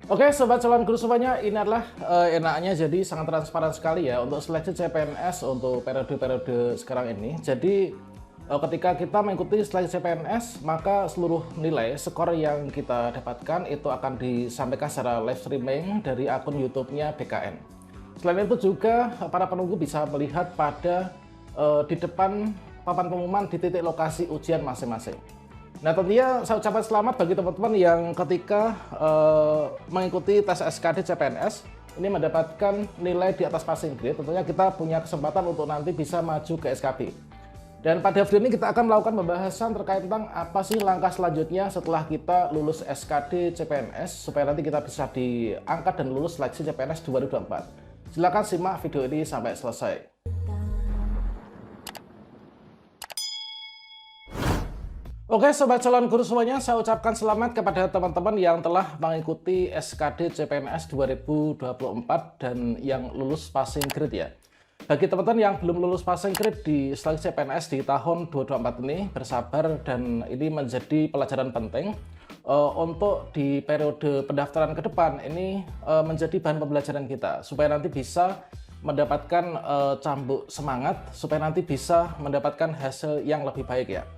Oke, sobat calon guru semuanya, ini adalah enaknya jadi sangat transparan sekali ya untuk seleksi CPNS untuk periode-periode sekarang ini. Jadi ketika kita mengikuti seleksi CPNS, maka seluruh nilai skor yang kita dapatkan itu akan disampaikan secara live streaming dari akun YouTube-nya BKN. Selain itu juga para penunggu bisa melihat pada di depan papan pengumuman di titik lokasi ujian masing-masing. Nah, tentunya saya ucapkan selamat bagi teman-teman yang ketika mengikuti tes SKD CPNS ini mendapatkan nilai di atas passing grade. Tentunya kita punya kesempatan untuk nanti bisa maju ke SKB. Dan pada video ini kita akan melakukan pembahasan terkait tentang apa sih langkah selanjutnya setelah kita lulus SKD CPNS supaya nanti kita bisa diangkat dan lulus seleksi CPNS 2024. Silakan simak video ini sampai selesai. Oke, sobat calon guru semuanya, saya ucapkan selamat kepada teman-teman yang telah mengikuti SKD CPNS 2024 dan yang lulus passing grade ya. Bagi teman-teman yang belum lulus passing grade di seleksi CPNS di tahun 2024 ini, bersabar dan ini menjadi pelajaran penting untuk di periode pendaftaran ke depan ini menjadi bahan pembelajaran kita supaya nanti bisa mendapatkan cambuk semangat supaya nanti bisa mendapatkan hasil yang lebih baik ya.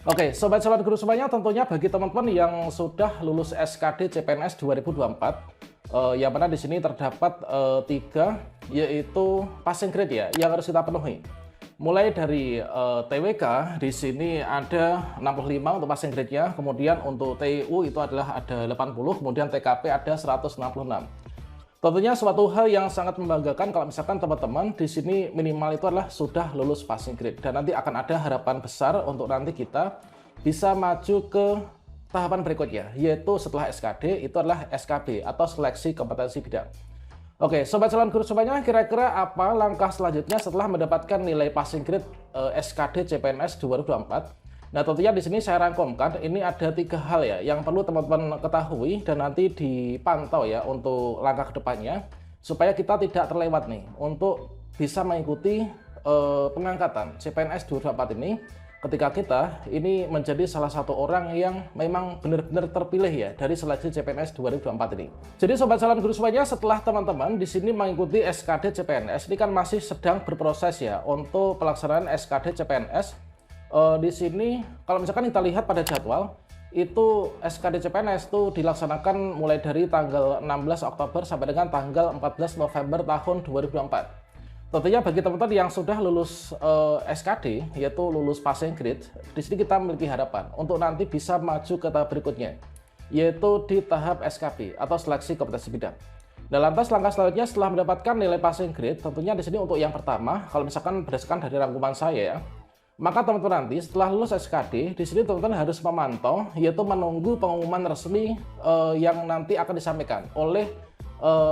Oke, sobat calon guru semuanya, tentunya bagi teman-teman yang sudah lulus SKD CPNS 2024, yang mana di sini terdapat 3, yaitu passing grade ya, yang harus kita penuhi. Mulai dari TWK, di sini ada 65 untuk passing grade-nya, kemudian untuk TIU itu adalah ada 80, kemudian TKP ada 166. Tentunya suatu hal yang sangat membanggakan kalau misalkan teman-teman di sini minimal itu adalah sudah lulus passing grade dan nanti akan ada harapan besar untuk nanti kita bisa maju ke tahapan berikutnya, yaitu setelah SKD itu adalah SKB atau seleksi kompetensi bidang. Oke, sobat calon guru semuanya, kira-kira apa langkah selanjutnya setelah mendapatkan nilai passing grade SKD CPNS 2024? Nah, tentunya di sini saya rangkumkan, ini ada 3 hal ya yang perlu teman-teman ketahui dan nanti dipantau ya untuk langkah kedepannya supaya kita tidak terlewat nih untuk bisa mengikuti pengangkatan CPNS 2024 ini ketika kita ini menjadi salah satu orang yang memang benar-benar terpilih ya dari seleksi CPNS 2024 ini. Jadi sobat calon guru semuanya, setelah teman-teman di sini mengikuti SKD CPNS ini kan masih sedang berproses ya untuk pelaksanaan SKD CPNS. Di sini kalau misalkan kita lihat pada jadwal itu SKD CPNS itu dilaksanakan mulai dari tanggal 16 Oktober sampai dengan tanggal 14 November tahun 2024. Tentunya bagi teman-teman yang sudah lulus SKD yaitu lulus passing grade, di sini kita memiliki harapan untuk nanti bisa maju ke tahap berikutnya yaitu di tahap SKB atau seleksi kompetensi bidang. Nah, lantas langkah selanjutnya setelah mendapatkan nilai passing grade, tentunya di sini untuk yang pertama kalau misalkan berdasarkan dari rangkuman saya ya, maka teman-teman nanti setelah lulus SKD, di sini teman-teman harus memantau, yaitu menunggu pengumuman resmi yang nanti akan disampaikan oleh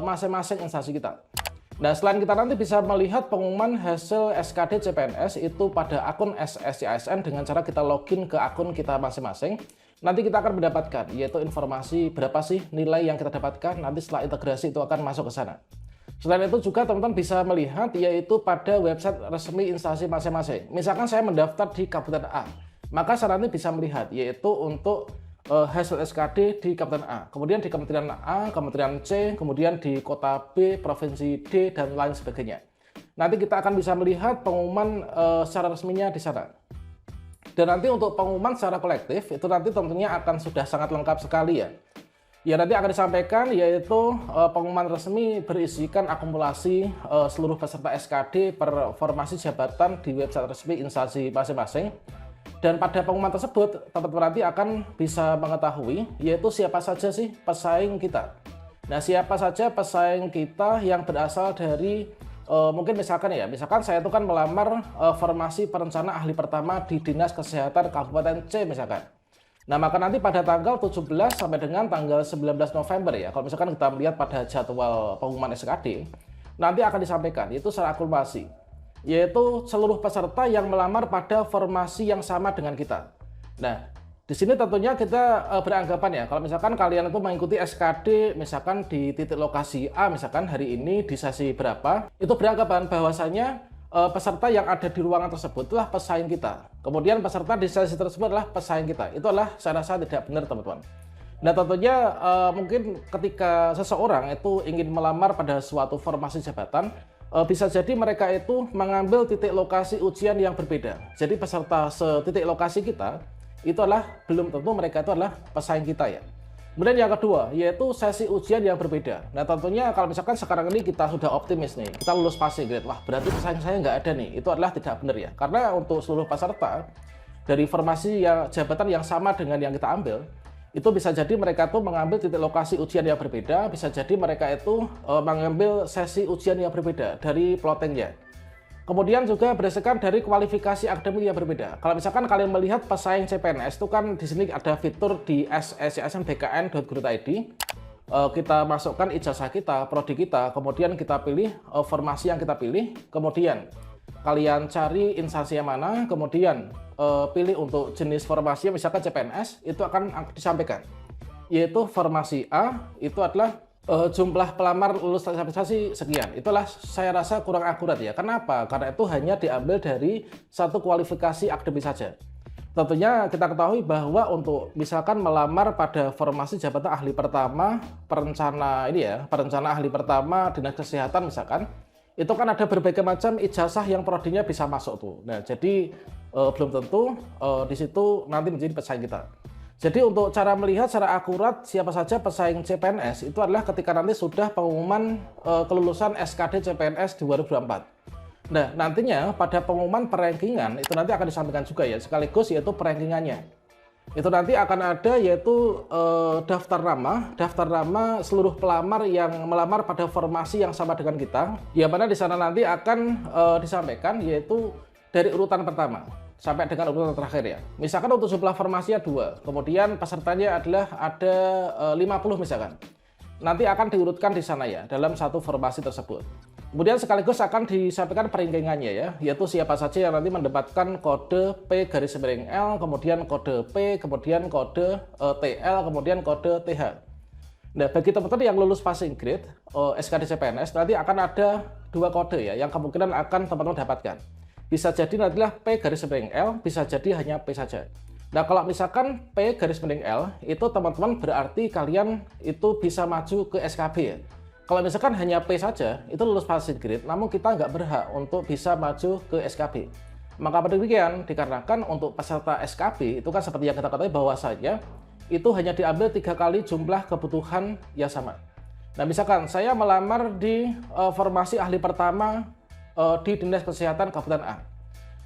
masing-masing instansi kita. Nah, selain kita nanti bisa melihat pengumuman hasil SKD CPNS itu pada akun SSCASN dengan cara kita login ke akun kita masing-masing, nanti kita akan mendapatkan, yaitu informasi berapa sih nilai yang kita dapatkan, nanti setelah integrasi itu akan masuk ke sana. Selain itu juga teman-teman bisa melihat yaitu pada website resmi instansi masing-masing. Misalkan saya mendaftar di Kabupaten A, maka saya nanti bisa melihat yaitu untuk hasil SKD di Kabupaten A, kemudian di Kementerian A, Kementerian C, kemudian di Kota B, Provinsi D, dan lain sebagainya. Nanti kita akan bisa melihat pengumuman secara resminya di sana. Dan nanti untuk pengumuman secara kolektif itu nanti tentunya akan sudah sangat lengkap sekali ya. Ya, nanti akan disampaikan yaitu pengumuman resmi berisikan akumulasi seluruh peserta SKD per formasi jabatan di website resmi instansi masing-masing. Dan pada pengumuman tersebut, teman-teman nanti akan bisa mengetahui yaitu siapa saja sih pesaing kita. Nah, siapa saja pesaing kita yang berasal dari mungkin misalkan saya itu kan melamar formasi perencana ahli pertama di Dinas Kesehatan Kabupaten C misalkan. Nah, maka nanti pada tanggal 17 sampai dengan tanggal 19 November ya, kalau misalkan kita melihat pada jadwal pengumuman SKD, nanti akan disampaikan, itu secara akumulasi, yaitu seluruh peserta yang melamar pada formasi yang sama dengan kita. Nah, di sini tentunya kita beranggapan ya, kalau misalkan kalian itu mengikuti SKD, misalkan di titik lokasi A, misalkan hari ini di sesi berapa, itu beranggapan bahwasanya peserta yang ada di ruangan tersebut adalah pesaing kita. Kemudian peserta di sesi tersebut adalah pesaing kita. Itu adalah saya rasa tidak benar teman-teman. Nah, tentunya mungkin ketika seseorang itu ingin melamar pada suatu formasi jabatan, bisa jadi mereka itu mengambil titik lokasi ujian yang berbeda. Jadi peserta setitik lokasi kita itu adalah belum tentu mereka itu adalah pesaing kita ya. Kemudian yang kedua yaitu sesi ujian yang berbeda. Nah, tentunya kalau misalkan sekarang ini kita sudah optimis nih, kita lulus passing grade, wah berarti pesaing saya nggak ada nih. Itu adalah tidak benar ya. Karena untuk seluruh peserta dari formasi yang jabatan yang sama dengan yang kita ambil, itu bisa jadi mereka tuh mengambil titik lokasi ujian yang berbeda, bisa jadi mereka itu mengambil sesi ujian yang berbeda dari plottingnya. Kemudian juga berdasarkan dari kualifikasi akademik yang berbeda. Kalau misalkan kalian melihat pesaing CPNS itu kan di sini ada fitur di ssmbkn.go.id. Kita masukkan ijazah kita, prodi kita, kemudian kita pilih formasi yang kita pilih, kemudian kalian cari instansi yang mana, kemudian pilih untuk jenis formasi, misalkan CPNS, itu akan disampaikan. Yaitu formasi A, itu adalah jumlah pelamar lulus spesialisasi sekian. Itulah saya rasa kurang akurat ya. Kenapa? Karena itu hanya diambil dari satu kualifikasi akademik saja. Tentunya kita ketahui bahwa untuk misalkan melamar pada formasi jabatan ahli pertama, perencana ahli pertama dinas kesehatan misalkan, itu kan ada berbagai macam ijazah yang prodinya bisa masuk tuh. Nah, jadi belum tentu di situ nanti menjadi pesaing kita. Jadi untuk cara melihat secara akurat siapa saja pesaing CPNS itu adalah ketika nanti sudah pengumuman kelulusan SKD CPNS 2024. Nah, nantinya pada pengumuman perankingan itu nanti akan disampaikan juga ya, sekaligus yaitu perankingannya. Itu nanti akan ada yaitu daftar nama seluruh pelamar yang melamar pada formasi yang sama dengan kita, yang mana di sana nanti akan disampaikan yaitu dari urutan pertama sampai dengan urutan terakhir ya. Misalkan untuk jumlah formasinya 2, kemudian pesertanya adalah ada 50 misalkan. Nanti akan diurutkan di sana ya, dalam satu formasi tersebut. Kemudian sekaligus akan disampaikan perankingannya ya, yaitu siapa saja yang nanti mendapatkan kode P_L, kemudian kode P, kemudian kode TL, kemudian kode TH. Nah, bagi teman-teman yang lulus passing grade SKD CPNS, nanti akan ada 2 kode ya, yang kemungkinan akan teman-teman dapatkan. Bisa jadi nantilah P_L, bisa jadi hanya P saja. Nah, kalau misalkan P_L itu teman-teman berarti kalian itu bisa maju ke SKB ya. Kalau misalkan hanya P saja, itu lulus passing grade, namun kita nggak berhak untuk bisa maju ke SKB. Maka demikian, dikarenakan untuk peserta SKB, itu kan seperti yang kita ketahui bahwasanya, itu hanya diambil 3 kali jumlah kebutuhan yang sama. Nah, misalkan saya melamar di formasi ahli pertama di Dinas Kesehatan Kabupaten A.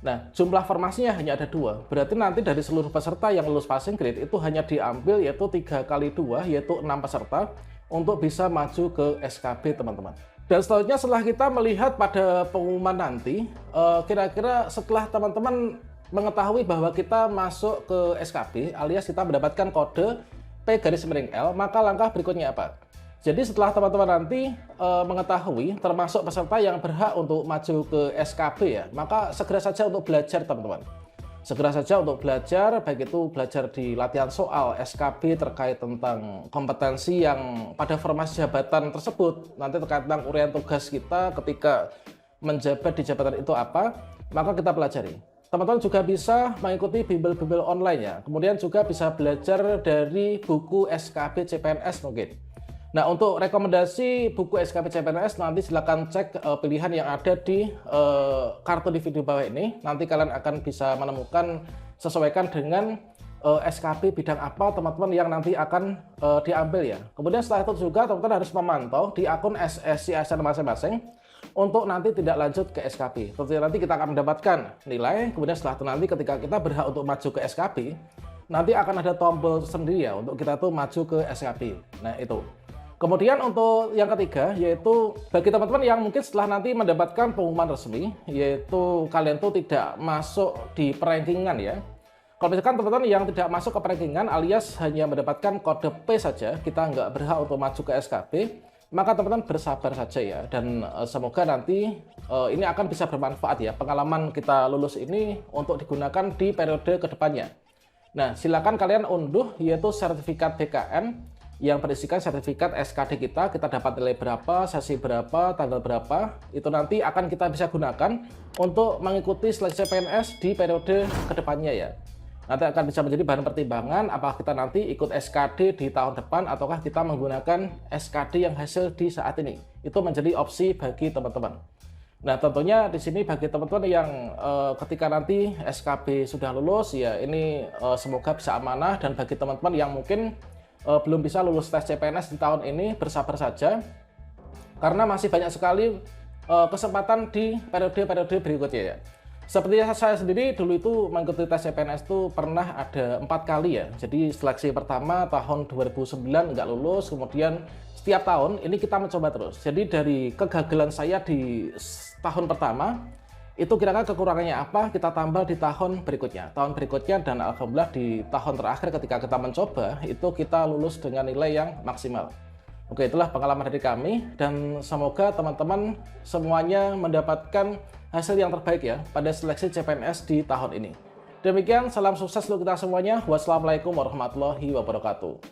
Nah, jumlah formasinya hanya ada 2. Berarti nanti dari seluruh peserta yang lulus passing grade, itu hanya diambil yaitu 3 kali 2, yaitu 6 peserta, untuk bisa maju ke SKB teman-teman. Dan selanjutnya setelah kita melihat pada pengumuman nanti, kira-kira setelah teman-teman mengetahui bahwa kita masuk ke SKB alias kita mendapatkan kode P_L, maka langkah berikutnya apa? Jadi setelah teman-teman nanti mengetahui termasuk peserta yang berhak untuk maju ke SKB ya, maka segera saja untuk belajar teman-teman. Segera saja untuk belajar, baik itu belajar di latihan soal SKB terkait tentang kompetensi yang pada formasi jabatan tersebut, nanti terkait tentang uraian tugas kita ketika menjabat di jabatan itu apa, maka kita pelajari. Teman-teman juga bisa mengikuti bimbel-bimbel online ya, kemudian juga bisa belajar dari buku SKB CPNS mungkin. Nah, untuk rekomendasi buku SKB CPNS nanti silakan cek pilihan yang ada di kartu di video bawah ini. Nanti kalian akan bisa menemukan sesuaikan dengan SKB bidang apa teman-teman yang nanti akan diambil ya. Kemudian setelah itu juga teman-teman harus memantau di akun SSCSN masing-masing untuk nanti tidak lanjut ke SKB. Tentunya nanti kita akan mendapatkan nilai, kemudian setelah itu nanti ketika kita berhak untuk maju ke SKB, nanti akan ada tombol sendiri ya untuk kita tuh maju ke SKB. Nah, itu. Kemudian untuk yang ketiga, yaitu bagi teman-teman yang mungkin setelah nanti mendapatkan pengumuman resmi, yaitu kalian tuh tidak masuk di perankingan ya. Kalau misalkan teman-teman yang tidak masuk ke perankingan alias hanya mendapatkan kode P saja, kita nggak berhak untuk maju ke SKB, maka teman-teman bersabar saja ya. Dan semoga nanti ini akan bisa bermanfaat ya, pengalaman kita lulus ini untuk digunakan di periode kedepannya. Nah, silakan kalian unduh yaitu sertifikat BKN, yang berisikan sertifikat SKD kita dapat nilai berapa, sesi berapa, tanggal berapa, itu nanti akan kita bisa gunakan untuk mengikuti seleksi CPNS di periode kedepannya ya. Nanti akan bisa menjadi bahan pertimbangan apakah kita nanti ikut SKD di tahun depan ataukah kita menggunakan SKD yang hasil di saat ini. Itu menjadi opsi bagi teman-teman. Nah, tentunya di sini bagi teman-teman yang ketika nanti SKB sudah lulus, ya ini semoga bisa amanah. Dan bagi teman-teman yang mungkin belum bisa lulus tes CPNS di tahun ini, bersabar saja. Karena masih banyak sekali kesempatan di periode-periode berikutnya ya. Seperti saya sendiri dulu itu mengikuti tes CPNS itu pernah ada 4 kali ya. Jadi seleksi pertama tahun 2009 nggak lulus, kemudian setiap tahun ini kita mencoba terus. Jadi dari kegagalan saya di tahun pertama, itu kira-kira kekurangannya apa, kita tambah di tahun berikutnya, dan alhamdulillah di tahun terakhir ketika kita mencoba, itu kita lulus dengan nilai yang maksimal. Oke, itulah pengalaman dari kami, dan semoga teman-teman semuanya mendapatkan hasil yang terbaik ya pada seleksi CPNS di tahun ini. Demikian, salam sukses untuk kita semuanya. Wassalamualaikum warahmatullahi wabarakatuh.